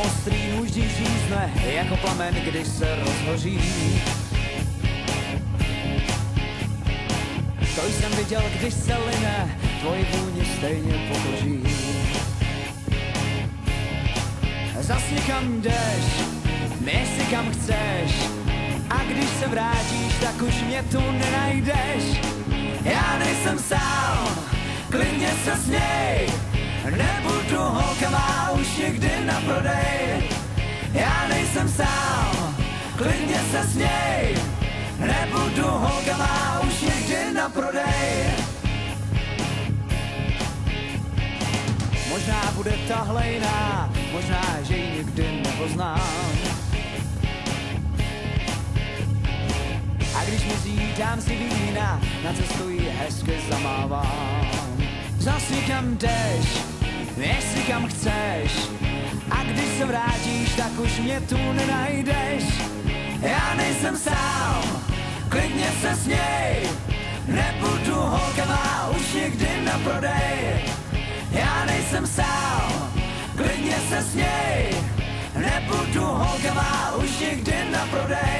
ostrý muždí žízne jako plamen, když se rozhoří. To jsem viděl, když se line, tvoji vůni stejně pokoří. Zas někam jdeš, nesi kam chceš, a když se vrátíš, tak už mě tu nenajdeš. Já nejsem sám, klidně se směj, nebudu holka má už někdy na prodej. Já nejsem sám, klidně se směj, nebudu holka má už někdy na prodej. Možná bude tahle jiná, možná, že ji nikdy nepoznám. A když mizí, dám si vína, na cestu jí hezky zamávám. Zas někam jdeš, jestli kam chceš, a když se vrátíš, tak už mě tu nenajdeš. Já nejsem sám, klidně se směj, nebudu holka má už někdy na prodej. Já nejsem sám, klidně se směj, nebudu holka má už někdy na prodej.